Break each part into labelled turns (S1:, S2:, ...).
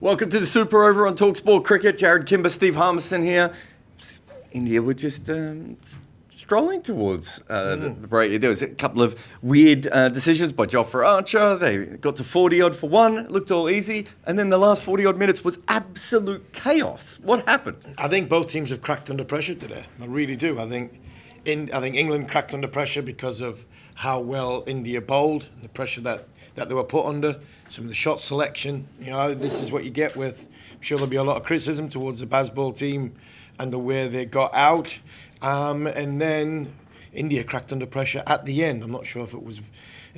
S1: Welcome to the Super Over on talkSPORT Cricket. Jarrod Kimber, Steve Harmison here. India were just strolling towards the break. There was a couple of weird decisions by Jofra Archer. They got to 40-odd for one. It looked all easy. And then the last 40-odd minutes was absolute chaos. What happened?
S2: I think both teams have cracked under pressure today. I really do. I think England cracked under pressure because of how well India bowled, the pressure that they were put under, some of the shot selection. You know, this is what you get with, I'm sure there'll be a lot of criticism towards the Bazball team and the way they got out. And then India cracked under pressure at the end. I'm not sure if it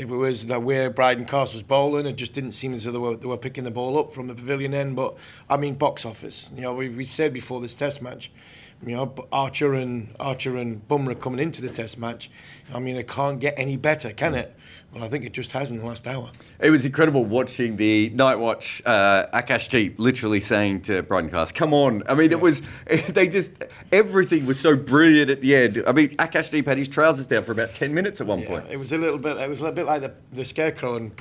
S2: was the way Bryden Cast was bowling. It just didn't seem as though they were picking the ball up from the pavilion end. But, I mean, box office. You know, we said before this test match, you know, Archer and Bumrah coming into the test match, I mean, it can't get any better, can it? Well, I think it just has in the last hour.
S1: It was incredible watching the night watch, Akash Deep literally saying to Bryden Cast, come on. I mean, everything was so brilliant at the end. I mean, Akash Deep had his trousers down for about 10 minutes at one point.
S2: It was a little bit like the Scarecrow and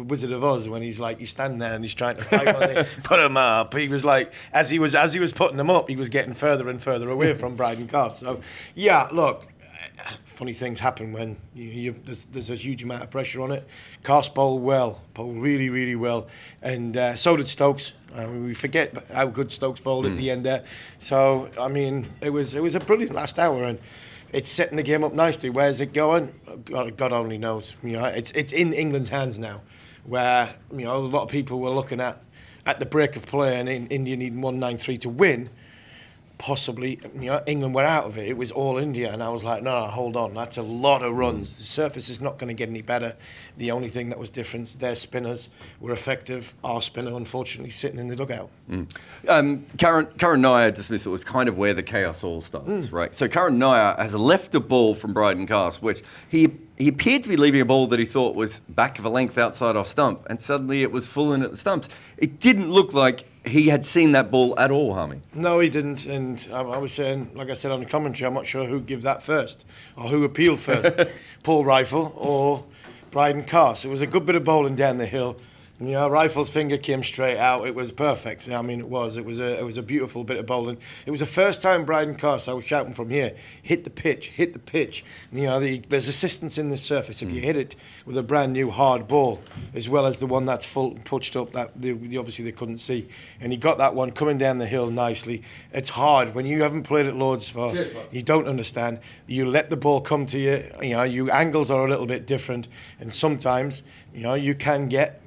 S2: Wizard of Oz when he's standing there and he's trying to fight put him up. He was like, as he was putting them up, he was getting further and further away from Bryden Cast. So, yeah, look, funny things happen when there's a huge amount of pressure on it. Cast bowled really, really well, and so did Stokes. We forget how good Stokes bowled at the end there. So I mean, it was a brilliant last hour, and it's setting the game up nicely. Where's it going? God only knows. You know, it's in England's hands now, where you know a lot of people were looking at the break of play and India needing 193 to win. Possibly, you know, England were out of it. It was all India, and I was like, no, hold on, that's a lot of runs. The surface is not going to get any better. The only thing that was different, their spinners were effective. Our spinner, unfortunately, sitting in the dugout.
S1: Karan Nair dismissal was kind of where the chaos all starts, right? So Karan Nair has left a ball from Bryden Cast, which he appeared to be leaving a ball that he thought was back of a length outside off stump, and suddenly it was full in at the stumps. It didn't look like he had seen that ball at all, Harmy.
S2: No, he didn't, and I was saying, like I said on the commentary, I'm not sure who gave that first, or who appealed first, Paul Rifle or Bryden Cast. It was a good bit of bowling down the hill. You know, Rifle's finger came straight out. It was perfect. I mean, it was a beautiful bit of bowling. It was the first time Bryden Cast, I was shouting from here, hit the pitch. You know, there's assistance in the surface. If you hit it with a brand new hard ball, as well as the one that's full pushed up that obviously they couldn't see, and he got that one coming down the hill nicely. It's hard when you haven't played at Lords for. You don't understand. You let the ball come to you. You know, your angles are a little bit different, and sometimes you know you can get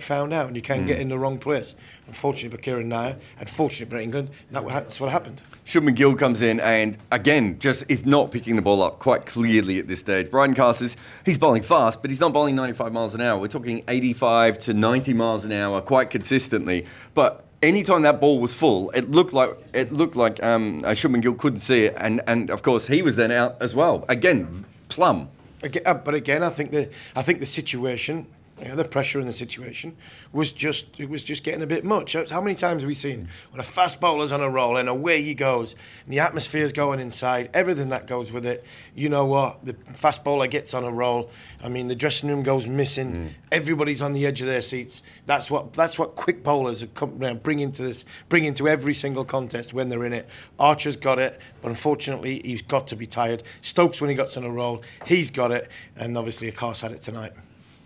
S2: found out and you can get in the wrong place. Unfortunately for Karan Nair, unfortunately for England, that's what happened.
S1: Shubman Gill comes in and again just is not picking the ball up quite clearly at this stage. Bryden Cast he's bowling fast, but he's not bowling 95 miles an hour. We're talking 85 to 90 miles an hour quite consistently. But anytime that ball was full, it looked like Shubman Gill couldn't see it, and of course he was then out as well. Again, plumb.
S2: But again, I think the situation, you know, the pressure in the situation was just getting a bit much. How many times have we seen when a fast bowler's on a roll and away he goes, and the atmosphere's going inside, everything that goes with it. You know what? The fast bowler gets on a roll. I mean, the dressing room goes missing. Everybody's on the edge of their seats. That's what quick bowlers bring into every single contest when they're in it. Archer's got it, but unfortunately he's got to be tired. Stokes, when he gets on a roll, he's got it, and obviously Akash had it tonight.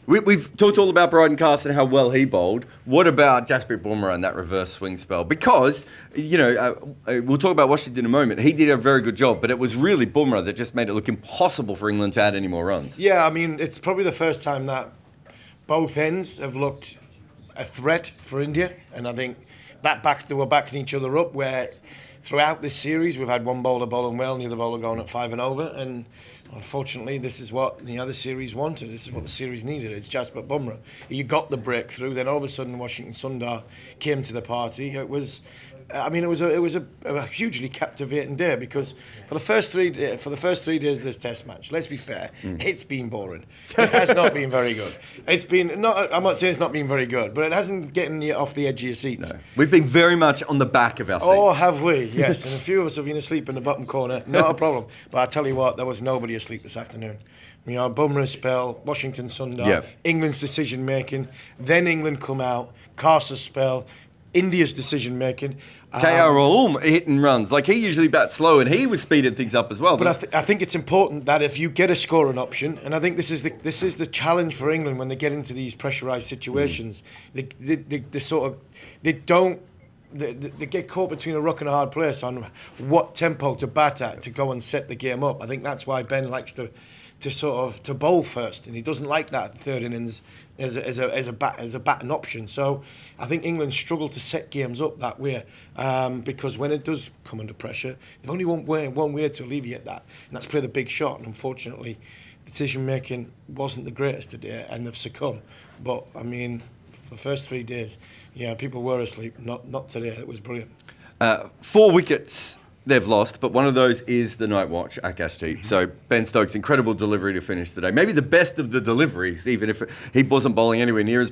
S1: We've talked all about Bryden Cast and how well he bowled. What about Jasprit Bumrah and that reverse swing spell? Because, you know, we'll talk about Washington in a moment. He did a very good job, but it was really Bumrah that just made it look impossible for England to add any more runs.
S2: Yeah, I mean, it's probably the first time that both ends have looked a threat for India, and I think they were backing each other up, where throughout this series we've had one bowler bowling well and the other bowler going at 5 and over, and unfortunately, this is what the series wanted. This is what the series needed. It's Jasprit Bumrah. You got the breakthrough. Then all of a sudden, Washington Sundar came to the party. It was a hugely captivating day because for the first 3 days of this Test match, let's be fair, it's been boring. It has not been very good. I'm not saying it's not been very good, but it hasn't gotten you off the edge of your seats.
S1: No. We've been very much on the back of our seats.
S2: Oh, have we? Yes, and a few of us have been asleep in the bottom corner. Not a problem. But I tell you what, there was nobody asleep this afternoon. You know, Bumrah's spell, Washington Sundar, England's decision making, then England come out, Carter's spell, India's decision making.
S1: KR Rahul hitting runs. Like, he usually bats slow, and he was speeding things up as well.
S2: But I think it's important that if you get a scoring option, and I think this is the challenge for England when they get into these pressurised situations, they get caught between a rock and a hard place on what tempo to bat at to go and set the game up. I think that's why Ben likes to bowl first, and he doesn't like that third innings as a batting option. So I think England struggle to set games up that way because when it does come under pressure, they've only one way to alleviate that, and that's play the big shot. And unfortunately, decision making wasn't the greatest today, and they've succumbed. But I mean, for the first 3 days, yeah, people were asleep. Not today. It was brilliant.
S1: 4 wickets they've lost, but one of those is the night watch, Akash Deep. So Ben Stokes, incredible delivery to finish today. Maybe the best of the deliveries, even if he wasn't bowling anywhere near as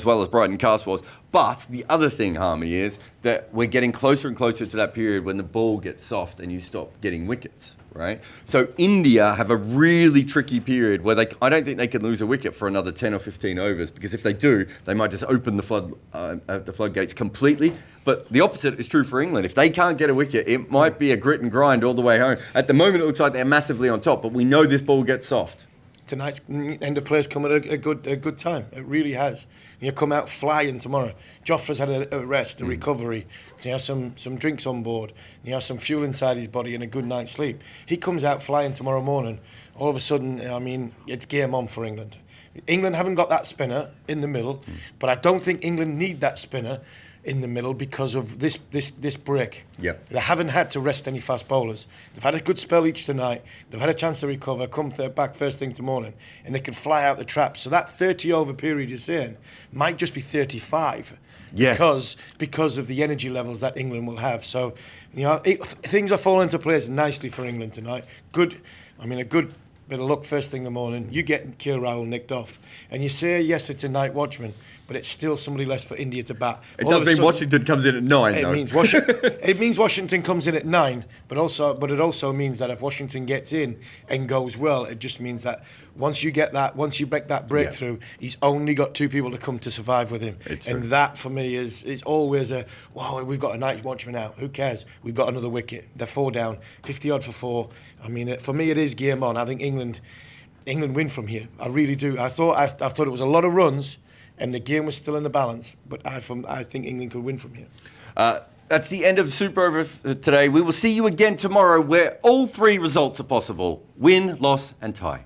S1: well as Brighton Cast was. But the other thing, Harmy, is that we're getting closer and closer to that period when the ball gets soft and you stop getting wickets, right? So India have a really tricky period where I don't think they can lose a wicket for another 10 or 15 overs, because if they do, they might just open the floodgates completely. But the opposite is true for England. If they can't get a wicket, it might be a grit and grind all the way home. At the moment, it looks like they're massively on top, but we know this ball gets soft.
S2: Tonight's end of play's come at a good time. It really has. You come out flying tomorrow. Jofra's had a rest, a recovery. He has some drinks on board. He has some fuel inside his body and a good night's sleep. He comes out flying tomorrow morning. All of a sudden, I mean, it's game on for England. England haven't got that spinner in the middle, but I don't think England need that spinner in the middle because of this break.
S1: Yep.
S2: They haven't had to rest any fast bowlers. They've had a good spell each tonight. They've had a chance to recover, come back first thing tomorrow morning, and they can fly out the traps. So that 30 over period you're saying might just be 35.
S1: Yeah.
S2: Because of the energy levels that England will have. So, things are falling into place nicely for England tonight. A good bit of luck first thing in the morning. You get KR Rahul nicked off, and you say yes, it's a night watchman, but it's still somebody less for India to bat.
S1: It does mean Washington comes in at 9.
S2: It means Washington comes in at 9, but it also means that if Washington gets in and goes well, it just means that once you make that breakthrough, he's only got 2 people to come to survive with him. And that for me is always we've got a night watchman out. Who cares? We've got another wicket. They're 4 down, 50 odd for 4. I mean, for me, it is game on. I think England win from here. I really do. I thought it was a lot of runs, and the game was still in the balance. But I think England could win from here.
S1: That's the end of Super Over today. We will see you again tomorrow, where all 3 results are possible: win, loss, and tie.